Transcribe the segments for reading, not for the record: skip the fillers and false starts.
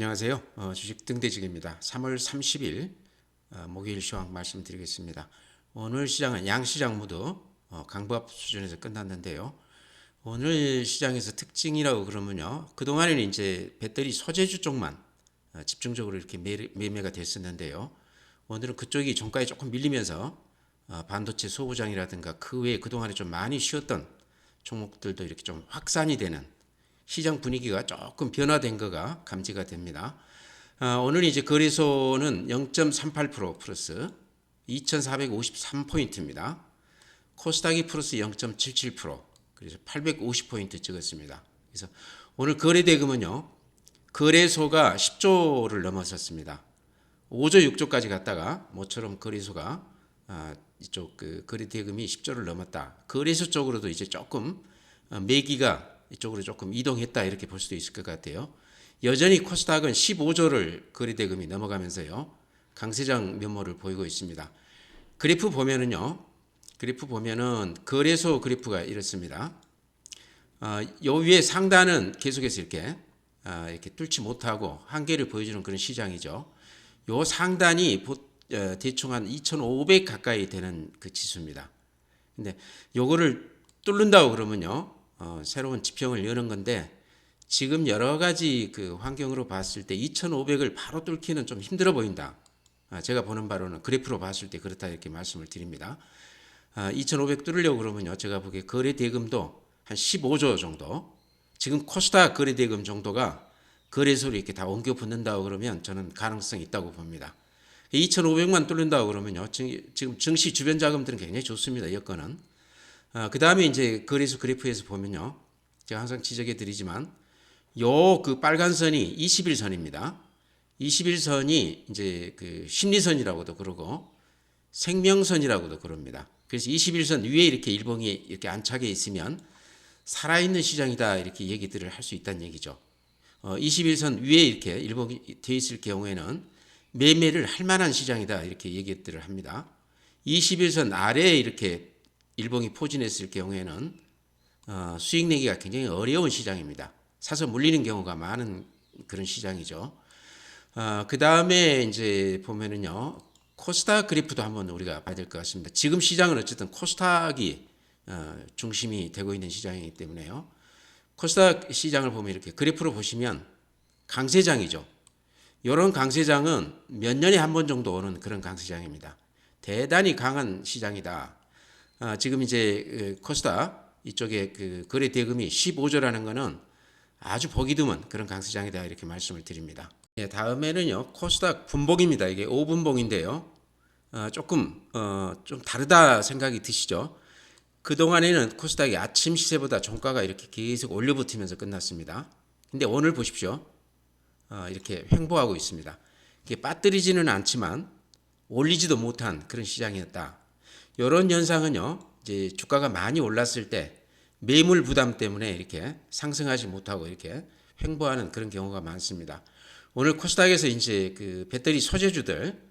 안녕하세요. 주식 등대직입니다. 3월 30일 목요일 시황 말씀드리겠습니다. 오늘 시장은 양시장 모두 강보합 수준에서 끝났는데요. 오늘 시장에서 특징이라고 그러면요. 그동안에는 이제 배터리 소재주 쪽만 집중적으로 이렇게 매매가 됐었는데요. 오늘은 그쪽이 종가에 조금 밀리면서 반도체 소부장이라든가 그 외에 그동안에 좀 많이 쉬었던 종목들도 이렇게 좀 확산이 되는 시장 분위기가 조금 변화된 거가 감지가 됩니다. 오늘 이제 거래소는 0.38% 플러스 2,453포인트입니다. 코스닥이 플러스 0.77%, 그래서 850포인트 찍었습니다. 그래서 오늘 거래 대금은요, 거래소가 10조를 넘어섰습니다. 5조, 6조까지 갔다가 모처럼 거래소가 이쪽 그 거래 대금이 10조를 넘었다. 거래소 쪽으로도 이제 조금 매기가 이쪽으로 조금 이동했다 이렇게 볼 수도 있을 것 같아요. 여전히 코스닥은 15조를 거래대금이 넘어가면서요. 강세장 면모를 보이고 있습니다. 그래프 보면은요. 그래프 보면은 거래소 그래프가 이렇습니다. 요 위에 상단은 계속해서 이렇게 뚫지 못하고 한계를 보여주는 그런 시장이죠. 요 상단이 대충 한 2,500 가까이 되는 그 지수입니다. 근데 요거를 뚫는다고 그러면요. 새로운 지평을 여는 건데 지금 여러 가지 그 환경으로 봤을 때 2,500을 바로 뚫기는 좀 힘들어 보인다. 제가 보는 바로는 그래프로 봤을 때 그렇다 이렇게 말씀을 드립니다. 2,500 뚫으려고 그러면요. 제가 보기에 거래 대금도 한 15조 정도. 지금 코스닥 거래 대금 정도가 거래소로 이렇게 다 옮겨 붙는다고 그러면 저는 가능성이 있다고 봅니다. 2,500만 뚫는다고 그러면요. 지금 증시 주변 자금들은 굉장히 좋습니다. 여건은. 그 다음에 이제 거래소 그래프에서 보면요. 제가 항상 지적해 드리지만, 요 그 빨간 선이 21선입니다. 21선이 이제 그 심리선이라고도 그러고, 생명선이라고도 그럽니다. 그래서 21선 위에 이렇게 일봉이 이렇게 안착해 있으면, 살아있는 시장이다 이렇게 얘기들을 할 수 있다는 얘기죠. 21선 위에 이렇게 일봉이 되어 있을 경우에는, 매매를 할 만한 시장이다 이렇게 얘기들을 합니다. 21선 아래에 이렇게 일봉이 포진했을 경우에는 수익 내기가 굉장히 어려운 시장입니다. 사서 물리는 경우가 많은 그런 시장이죠. 그 다음에 이제 보면은요, 코스닥 그래프도 한번 우리가 봐야 될 것 같습니다. 지금 시장은 어쨌든 코스닥이 중심이 되고 있는 시장이기 때문에요. 코스닥 시장을 보면 이렇게 그래프로 보시면 강세장이죠. 이런 강세장은 몇 년에 한 번 정도 오는 그런 강세장입니다. 대단히 강한 시장이다. 지금 이제 코스닥 이쪽에 그 거래 대금이 15조라는 것은 아주 보기 드문 그런 강세장이다 이렇게 말씀을 드립니다. 예, 다음에는요 코스닥 분봉입니다. 이게 5분봉인데요. 조금 좀 다르다 생각이 드시죠? 그 동안에는 코스닥이 아침 시세보다 종가가 이렇게 계속 올려붙으면서 끝났습니다. 근데 오늘 보십시오. 이렇게 횡보하고 있습니다. 이게 빠뜨리지는 않지만 올리지도 못한 그런 시장이었다. 이런 현상은요, 이제 주가가 많이 올랐을 때 매물 부담 때문에 이렇게 상승하지 못하고 이렇게 횡보하는 그런 경우가 많습니다. 오늘 코스닥에서 이제 그 배터리 소재주들,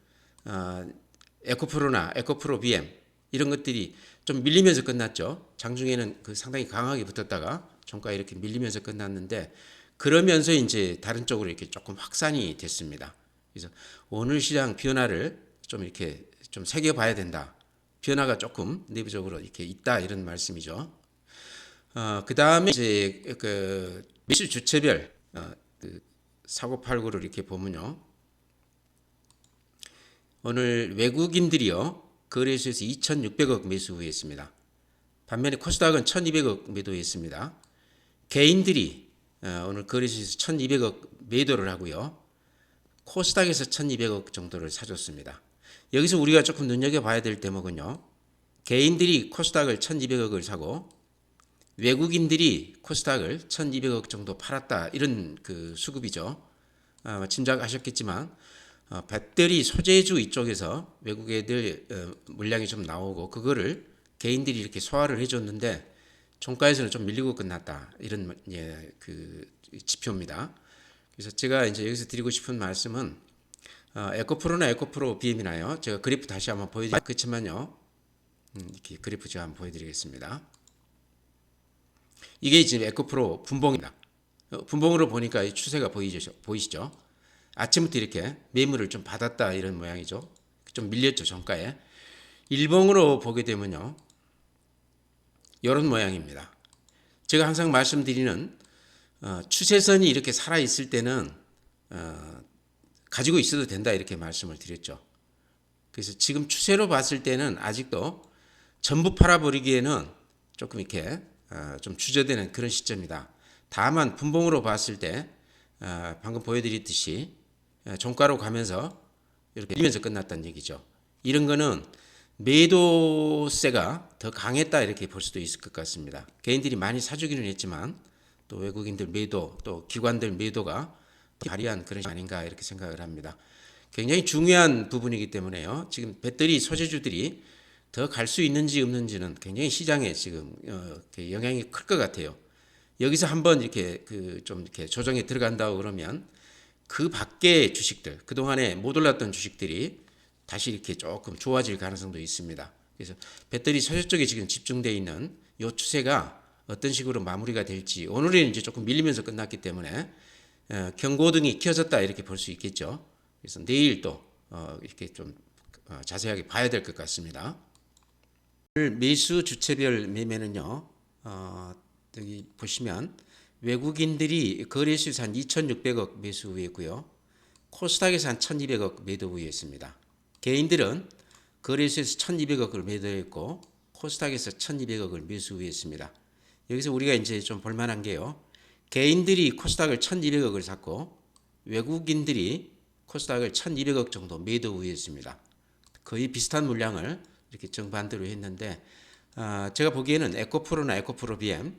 에코프로나 에코프로 BM 이런 것들이 좀 밀리면서 끝났죠. 장중에는 그 상당히 강하게 붙었다가 종가 이렇게 밀리면서 끝났는데 그러면서 이제 다른 쪽으로 이렇게 조금 확산이 됐습니다. 그래서 오늘 시장 변화를 좀 이렇게 좀 새겨봐야 된다. 변화가 조금 내부적으로 이렇게 있다 이런 말씀이죠. 그 다음에 이제 그 매수 주체별 그 사고팔고를 이렇게 보면요. 오늘 외국인들이요 거래소에서 2,600억 매수했습니다. 반면에 코스닥은 1,200억 매도했습니다. 개인들이 오늘 거래소에서 1,200억 매도를 하고요. 코스닥에서 1,200억 정도를 사줬습니다. 여기서 우리가 조금 눈여겨봐야 될 대목은요. 개인들이 코스닥을 1,200억을 사고 외국인들이 코스닥을 1,200억 정도 팔았다. 이런 그 수급이죠. 짐작하셨겠지만 배터리 소재주 이쪽에서 외국 애들 물량이 좀 나오고 그거를 개인들이 이렇게 소화를 해줬는데 종가에서는 좀 밀리고 끝났다. 이런 그 지표입니다. 그래서 제가 이제 여기서 드리고 싶은 말씀은 에코프로나 에코프로 BM이나요. 제가 그래프 다시 한번 보여드릴게요. 그렇지만요. 이렇게 그래프 제가 한번 보여드리겠습니다. 이게 지금 에코프로 분봉입니다. 분봉으로 보니까 이 추세가 보이시죠? 아침부터 이렇게 매물을 좀 받았다 이런 모양이죠. 좀 밀렸죠 종가에. 일봉으로 보게 되면요 이런 모양입니다. 제가 항상 말씀드리는 추세선이 이렇게 살아 있을 때는 가지고 있어도 된다 이렇게 말씀을 드렸죠. 그래서 지금 추세로 봤을 때는 아직도 전부 팔아버리기에는 조금 이렇게 좀 주저되는 그런 시점이다. 다만 분봉으로 봤을 때 방금 보여드렸듯이 종가로 가면서 이렇게 밀면서 끝났다는 얘기죠. 이런 거는 매도세가 더 강했다 이렇게 볼 수도 있을 것 같습니다. 개인들이 많이 사주기는 했지만 또 외국인들 매도 또 기관들 매도가 발휘한 그런 아닌가 이렇게 생각을 합니다. 굉장히 중요한 부분이기 때문에요. 지금 배터리 소재주들이 더 갈 수 있는지 없는지는 굉장히 시장에 지금 영향이 클 것 같아요. 여기서 한번 이렇게 좀 이렇게 조정에 들어간다고 그러면 그 밖의 주식들, 그동안에 못 올랐던 주식들이 다시 이렇게 조금 좋아질 가능성도 있습니다. 그래서 배터리 소재 쪽에 지금 집중되어 있는 이 추세가 어떤 식으로 마무리가 될지, 오늘은 이제 조금 밀리면서 끝났기 때문에 경고등이 켜졌다 이렇게 볼 수 있겠죠. 그래서 내일 또 이렇게 좀 자세하게 봐야 될 것 같습니다. 매수 주체별 매매는요. 여기 보시면 외국인들이 거래소에서 한 2,600억 매수 후였고요. 코스닥에서 한 1,200억 매도 후였습니다. 개인들은 거래소에서 1,200억을 매도했고 코스닥에서 1,200억을 매수 후였습니다. 여기서 우리가 이제 좀 볼만한 게요. 개인들이 코스닥을 1,200억을 샀고 외국인들이 코스닥을 1,200억 정도 매도 후였습니다. 거의 비슷한 물량을 이렇게 정반대로 했는데 제가 보기에는 에코프로나 에코프로 BM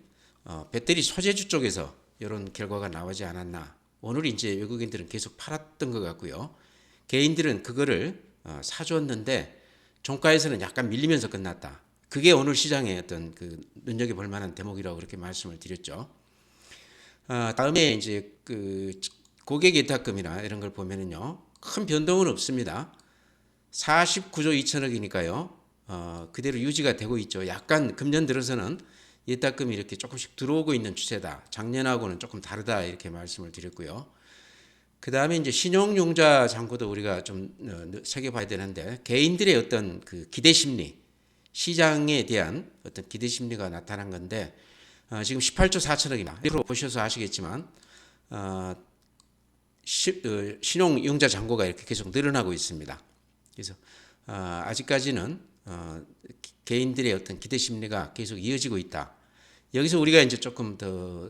배터리 소재주 쪽에서 이런 결과가 나오지 않았나. 오늘 이제 외국인들은 계속 팔았던 것 같고요. 개인들은 그거를 사줬는데 종가에서는 약간 밀리면서 끝났다. 그게 오늘 시장의 어떤 그 눈여겨볼 만한 대목이라고 그렇게 말씀을 드렸죠. 다음에 이제 그 고객 예탁금이나 이런 걸 보면은요, 큰 변동은 없습니다. 49조 2천억이니까요, 그대로 유지가 되고 있죠. 약간 금년 들어서는 예탁금이 이렇게 조금씩 들어오고 있는 추세다. 작년하고는 조금 다르다 이렇게 말씀을 드렸고요. 그 다음에 이제 신용융자 잔고도 우리가 좀 새겨봐야 되는데 개인들의 어떤 그 기대 심리, 시장에 대한 어떤 기대 심리가 나타난 건데 지금 18조 4천억입니다. 앞으로 보셔서 아시겠지만 신용융자 잔고가 이렇게 계속 늘어나고 있습니다. 그래서 아직까지는 개인들의 어떤 기대 심리가 계속 이어지고 있다. 여기서 우리가 이제 조금 더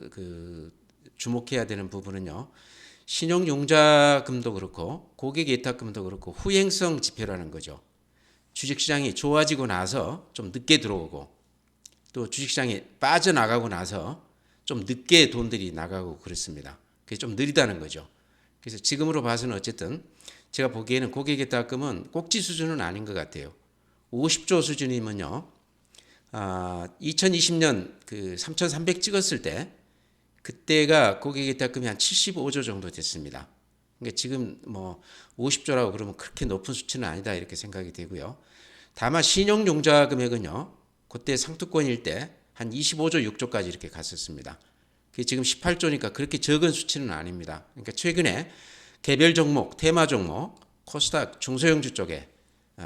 주목해야 되는 부분은요. 신용융자금도 그렇고 고객 예탁금도 그렇고 후행성 지표라는 거죠. 주식시장이 좋아지고 나서 좀 늦게 들어오고 또 주식시장에 빠져나가고 나서 좀 늦게 돈들이 나가고 그렇습니다. 그게 좀 느리다는 거죠. 그래서 지금으로 봐서는 어쨌든 제가 보기에는 고객 예탁금은 꼭지 수준은 아닌 것 같아요. 50조 수준이면요. 2020년 그 3,300 찍었을 때 그때가 고객 예탁금이 한 75조 정도 됐습니다. 그러니까 지금 뭐 50조라고 그러면 그렇게 높은 수치는 아니다 이렇게 생각이 되고요. 다만 신용융자 금액은요. 그때 상투권일 때 한 25조 6조까지 이렇게 갔었습니다. 그게 지금 18조니까 그렇게 적은 수치는 아닙니다. 그러니까 최근에 개별 종목, 테마 종목, 코스닥 중소형주 쪽에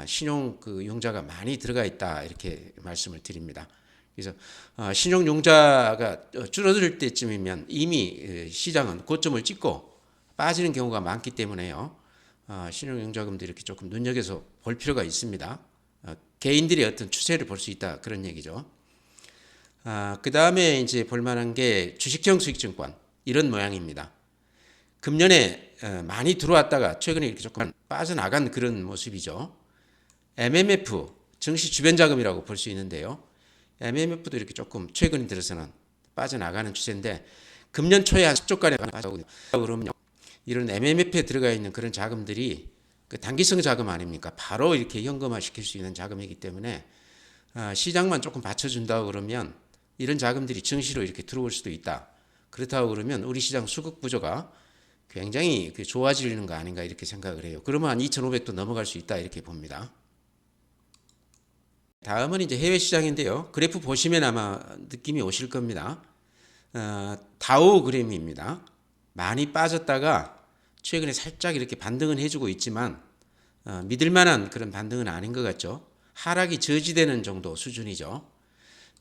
신용 그 융자가 많이 들어가 있다 이렇게 말씀을 드립니다. 그래서 신용융자가 줄어들 때쯤이면 이미 시장은 고점을 찍고 빠지는 경우가 많기 때문에요. 신용융자금도 이렇게 조금 눈여겨서 볼 필요가 있습니다. 개인들의 어떤 추세를 볼 수 있다 그런 얘기죠. 그 다음에 이제 볼만한 게 주식형 수익증권 이런 모양입니다. 금년에 많이 들어왔다가 최근에 이렇게 조금 빠져나간 그런 모습이죠. MMF 증시 주변 자금이라고 볼 수 있는데요. MMF도 이렇게 조금 최근 들어서는 빠져나가는 추세인데 금년 초에 한 10조가량 빠져나가고 그러면 이런 MMF에 들어가 있는 그런 자금들이 그 단기성 자금 아닙니까? 바로 이렇게 현금화 시킬 수 있는 자금이기 때문에 시장만 조금 받쳐준다고 그러면 이런 자금들이 증시로 이렇게 들어올 수도 있다. 그렇다고 그러면 우리 시장 수급 구조가 굉장히 좋아지는 거 아닌가 이렇게 생각을 해요. 그러면 한 2,500도 넘어갈 수 있다 이렇게 봅니다. 다음은 이제 해외 시장인데요. 그래프 보시면 아마 느낌이 오실 겁니다. 다우 그램입니다. 많이 빠졌다가 최근에 살짝 이렇게 반등은 해주고 있지만 믿을 만한 그런 반등은 아닌 것 같죠. 하락이 저지되는 정도 수준이죠.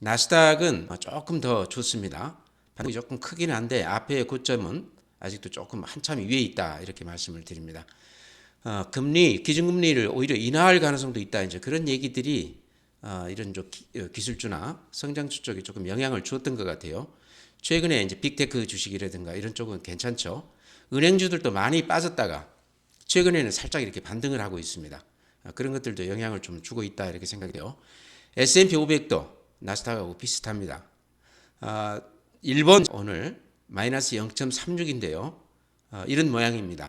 나스닥은 조금 더 좋습니다. 반등이 조금 크긴 한데 앞에 고점은 아직도 조금 한참 위에 있다 이렇게 말씀을 드립니다. 금리 기준금리를 오히려 인하할 가능성도 있다 이제 그런 얘기들이 이런 기술주나 성장주 쪽에 조금 영향을 주었던 것 같아요. 최근에 이제 빅테크 주식이라든가 이런 쪽은 괜찮죠. 은행주들도 많이 빠졌다가 최근에는 살짝 이렇게 반등을 하고 있습니다. 그런 것들도 영향을 좀 주고 있다 이렇게 생각해요. S&P 500도 나스닥하고 비슷합니다. 일본 오늘 마이너스 0.36인데요. 이런 모양입니다.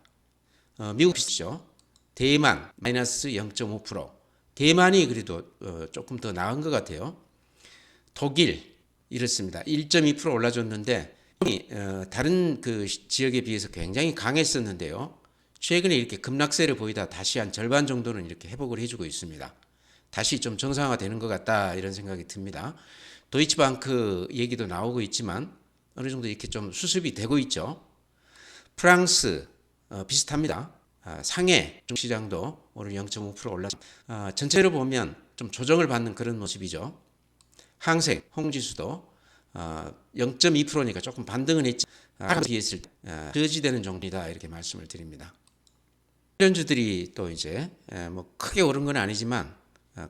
미국 비슷죠. 대만 마이너스 0.5%. 대만이 그래도 조금 더 나은 것 같아요. 독일 이렇습니다. 1.2% 올라줬는데 다른 그 지역에 비해서 굉장히 강했었는데요. 최근에 이렇게 급락세를 보이다 다시 한 절반 정도는 이렇게 회복을 해주고 있습니다. 다시 좀 정상화되는 것 같다 이런 생각이 듭니다. 도이치방크 얘기도 나오고 있지만 어느 정도 이렇게 좀 수습이 되고 있죠. 프랑스 비슷합니다. 상해 시장도 오늘 0.5% 올랐습니다. 전체로 보면 좀 조정을 받는 그런 모습이죠. 항생, 홍지수도 0.2%니까 조금 반등은 했지. 비했을 때 저지되는 정도이다 이렇게 말씀을 드립니다. 관련주들이 또 이제 뭐 크게 오른 건 아니지만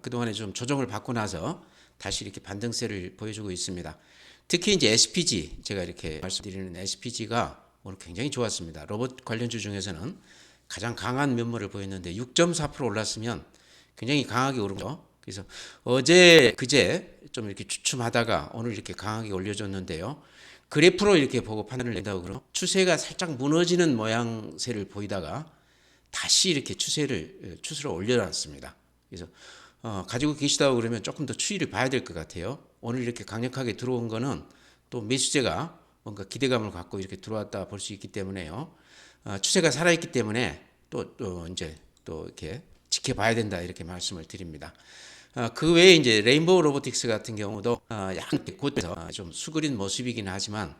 그동안에 좀 조정을 받고 나서 다시 이렇게 반등세를 보여주고 있습니다. 특히 이제 SPG 제가 이렇게 말씀드리는 SPG가 오늘 굉장히 좋았습니다. 로봇 관련주 중에서는 가장 강한 면모를 보였는데 6.4% 올랐으면 굉장히 강하게 오른 거죠. 그래서 어제 그제 좀 이렇게 주춤하다가 오늘 이렇게 강하게 올려줬는데요. 그래프로 이렇게 보고 판단을 낸다고 그러면 추세가 살짝 무너지는 모양새를 보이다가 다시 이렇게 추세를 올려놨습니다. 그래서 가지고 계시다고 그러면 조금 더 추이를 봐야 될 것 같아요. 오늘 이렇게 강력하게 들어온 거는 또 매수세가 뭔가 기대감을 갖고 이렇게 들어왔다 볼 수 있기 때문에요. 추세가 살아있기 때문에 또 이제 또 이렇게 지켜봐야 된다 이렇게 말씀을 드립니다. 그 외에 이제 레인보우 로보틱스 같은 경우도 약간 곧에서 좀 수그린 모습이긴 하지만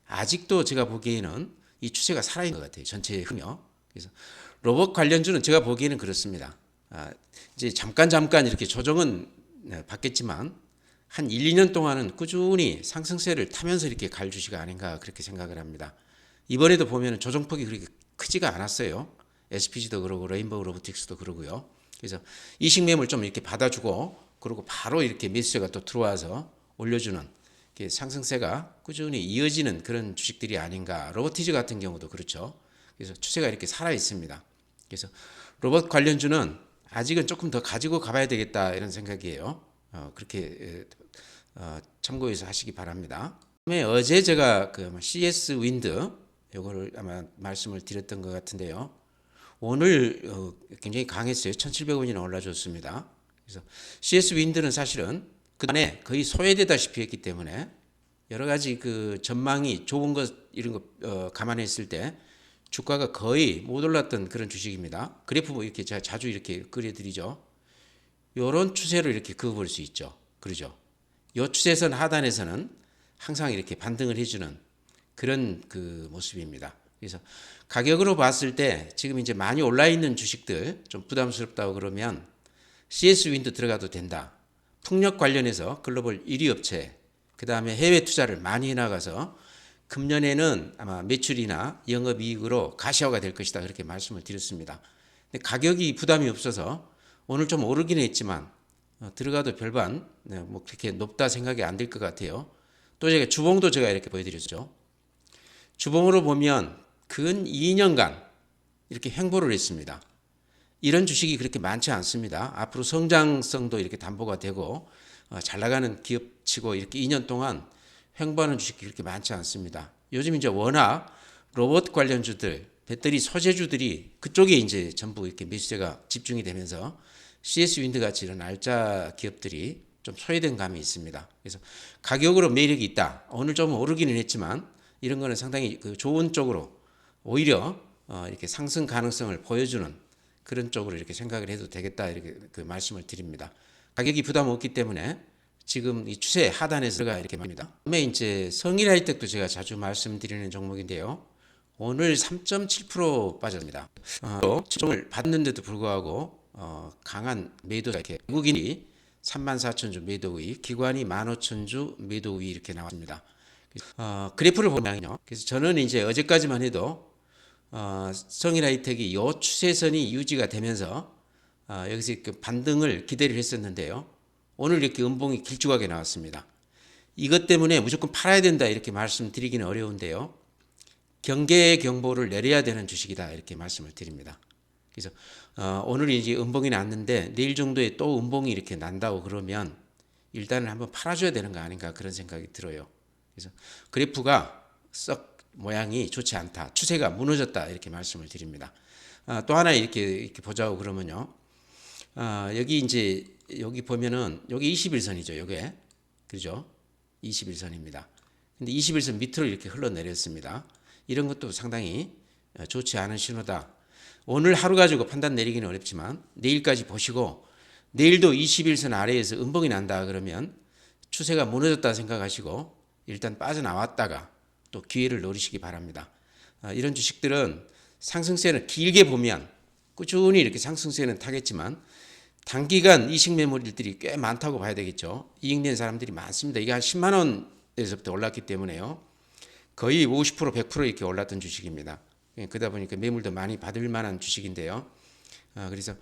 아직도 제가 보기에는 이 추세가 살아있는 것 같아요. 전체의 흐름이요. 그래서 로봇 관련주는 제가 보기에는 그렇습니다. 이제 잠깐 이렇게 조정은 받겠지만 한 1, 2년 동안은 꾸준히 상승세를 타면서 이렇게 갈 주시가 아닌가 그렇게 생각을 합니다. 이번에도 보면 조정폭이 그렇게 크지가 않았어요. SPG도 그러고 레인보우 로보틱스도 그러고요. 그래서 이식 매물 좀 이렇게 받아주고 그리고 바로 이렇게 매수세가 또 들어와서 올려주는 상승세가 꾸준히 이어지는 그런 주식들이 아닌가. 로보티즈 같은 경우도 그렇죠. 그래서 추세가 이렇게 살아 있습니다. 그래서 로봇 관련주는 아직은 조금 더 가지고 가봐야 되겠다 이런 생각이에요. 그렇게 참고해서 하시기 바랍니다. 그다음에 어제 제가 그 CS 윈드 이거를 아마 말씀을 드렸던 것 같은데요. 오늘 굉장히 강했어요. 1,700원이나 올라줬습니다. 그래서 CS 윈드는 사실은 그동안에 거의 소외되다시피 했기 때문에 여러 가지 그 전망이 좋은 것 이런 거 감안했을 때 주가가 거의 못 올랐던 그런 주식입니다. 그래프 뭐 이렇게 제가 자주 이렇게 그려드리죠. 이런 추세를 이렇게 그어볼 수 있죠. 그러죠. 이 추세선 하단에서는 항상 이렇게 반등을 해주는 그런 그 모습입니다. 그래서 가격으로 봤을 때 지금 이제 많이 올라 있는 주식들 좀 부담스럽다고 그러면 CS 윈드 들어가도 된다. 풍력 관련해서 글로벌 1위 업체, 그 다음에 해외 투자를 많이 해나가서 금년에는 아마 매출이나 영업이익으로 가시화가 될 것이다. 그렇게 말씀을 드렸습니다. 근데 가격이 부담이 없어서 오늘 좀 오르긴 했지만 들어가도 별반 뭐 그렇게 높다 생각이 안 될 것 같아요. 또 제가 주봉도 제가 이렇게 보여드렸죠. 주봉으로 보면 근 2년간 이렇게 횡보를 했습니다. 이런 주식이 그렇게 많지 않습니다. 앞으로 성장성도 이렇게 담보가 되고 잘 나가는 기업치고 이렇게 2년 동안 횡보하는 주식이 그렇게 많지 않습니다. 요즘 이제 워낙 로봇 관련주들, 배터리 소재주들이 그쪽에 이제 전부 이렇게 매수세가 집중이 되면서 CS 윈드 같이 이런 알짜 기업들이 좀 소외된 감이 있습니다. 그래서 가격으로 매력이 있다. 오늘 좀 오르기는 했지만 이런 거는 상당히 그 좋은 쪽으로 오히려 이렇게 상승 가능성을 보여주는 그런 쪽으로 이렇게 생각을 해도 되겠다 이렇게 그 말씀을 드립니다. 가격이 부담 없기 때문에 지금 이 추세 하단에서가 이렇게 말입니다. 그다음에 이제 성일 하이텍도 제가 자주 말씀드리는 종목인데요. 오늘 3.7% 빠졌습니다. 또 조정을 받는데도 불구하고 강한 매도가 이렇게 외국인이 34,000주 매도 우위, 기관이 15,000주 매도 우위 이렇게 나왔습니다. 그래프를 보면요. 그래서 저는 이제 어제까지만 해도 성일하이텍이 이 추세선이 유지가 되면서 여기서 그 반등을 기대를 했었는데요. 오늘 이렇게 음봉이 길쭉하게 나왔습니다. 이것 때문에 무조건 팔아야 된다 이렇게 말씀드리기는 어려운데요. 경계 경보를 내려야 되는 주식이다 이렇게 말씀을 드립니다. 그래서 오늘 이제 음봉이 났는데 내일 정도에 또 음봉이 이렇게 난다고 그러면 일단은 한번 팔아줘야 되는 거 아닌가 그런 생각이 들어요. 그래서 그래프가 썩 모양이 좋지 않다, 추세가 무너졌다 이렇게 말씀을 드립니다. 또 하나 이렇게 보자고 그러면요. 여기 이제 여기 보면은 여기 21선이죠. 요게 그죠? 21선입니다. 근데 21선 밑으로 이렇게 흘러내렸습니다. 이런 것도 상당히 좋지 않은 신호다. 오늘 하루 가지고 판단 내리기는 어렵지만 내일까지 보시고 내일도 21선 아래에서 음봉이 난다 그러면 추세가 무너졌다 생각하시고 일단 빠져나왔다가 또 기회를 노리시기 바랍니다. 이런 주식들은 상승세는 길게 보면 꾸준히 이렇게 상승세는 타겠지만 단기간 이식 매물들이 꽤 많다고 봐야 되겠죠. 이익 낸 사람들이 많습니다. 이게 한 10만 원에서부터 올랐기 때문에요. 거의 50% 100% 이렇게 올랐던 주식입니다. 그러다 보니까 매물도 많이 받을 만한 주식인데요. 그래서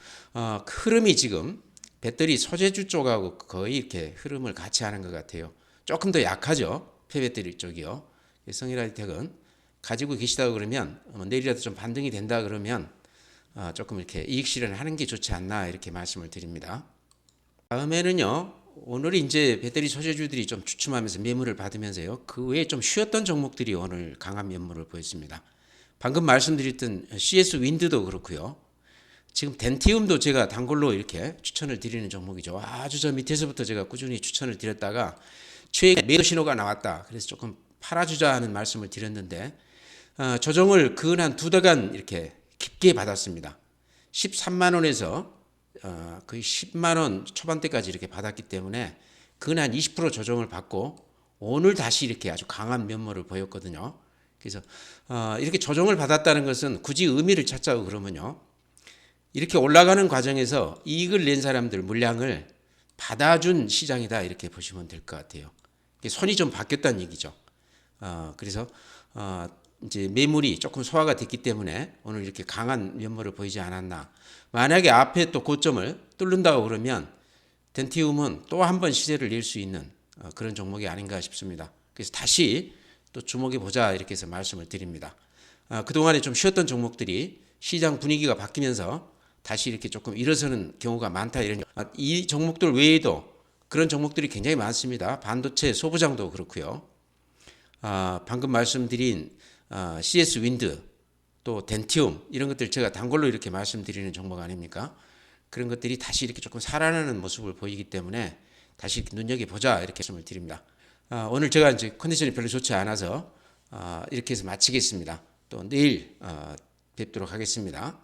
흐름이 지금 배터리 소재주 쪽하고 거의 이렇게 흐름을 같이 하는 것 같아요. 조금 더 약하죠. 폐배터리 쪽이요. 성일하이텍은 가지고 계시다고 그러면 내일이라도 좀 반등이 된다 그러면 조금 이렇게 이익 실현을 하는 게 좋지 않나 이렇게 말씀을 드립니다. 다음에는요. 오늘 이제 배터리 소재주들이 좀 주춤하면서 매물을 받으면서요. 그 외에 좀 쉬었던 종목들이 오늘 강한 매물을 보였습니다. 방금 말씀드렸던 CS 윈드도 그렇고요. 지금 덴티움도 제가 단골로 이렇게 추천을 드리는 종목이죠. 아주 저 밑에서부터 제가 꾸준히 추천을 드렸다가 최근에 매도 신호가 나왔다. 그래서 조금 팔아주자 하는 말씀을 드렸는데 조정을 근 한 두 달간 이렇게 깊게 받았습니다. 13만 원에서 거의 10만 원 초반대까지 이렇게 받았기 때문에 근 한 20% 조정을 받고 오늘 다시 이렇게 아주 강한 면모를 보였거든요. 그래서 이렇게 조정을 받았다는 것은 굳이 의미를 찾자고 그러면요. 이렇게 올라가는 과정에서 이익을 낸 사람들 물량을 받아준 시장이다 이렇게 보시면 될 것 같아요. 손이 좀 바뀌었다는 얘기죠. 그래서 이제 매물이 조금 소화가 됐기 때문에 오늘 이렇게 강한 면모를 보이지 않았나. 만약에 앞에 또 고점을 뚫는다고 그러면 덴티움은 또 한 번 시세를 낼 수 있는 그런 종목이 아닌가 싶습니다. 그래서 다시 또 주목해 보자 이렇게 해서 말씀을 드립니다. 그동안에 좀 쉬었던 종목들이 시장 분위기가 바뀌면서 다시 이렇게 조금 일어서는 경우가 많다 이런 이 종목들 외에도 그런 종목들이 굉장히 많습니다. 반도체 소부장도 그렇고요. 방금 말씀드린 CS 윈드 또 덴티움 이런 것들 제가 단골로 이렇게 말씀드리는 종목 아닙니까? 그런 것들이 다시 이렇게 조금 살아나는 모습을 보이기 때문에 다시 이렇게 눈여겨보자 이렇게 말씀을 드립니다. 오늘 제가 이제 컨디션이 별로 좋지 않아서 이렇게 해서 마치겠습니다. 또 내일 뵙도록 하겠습니다.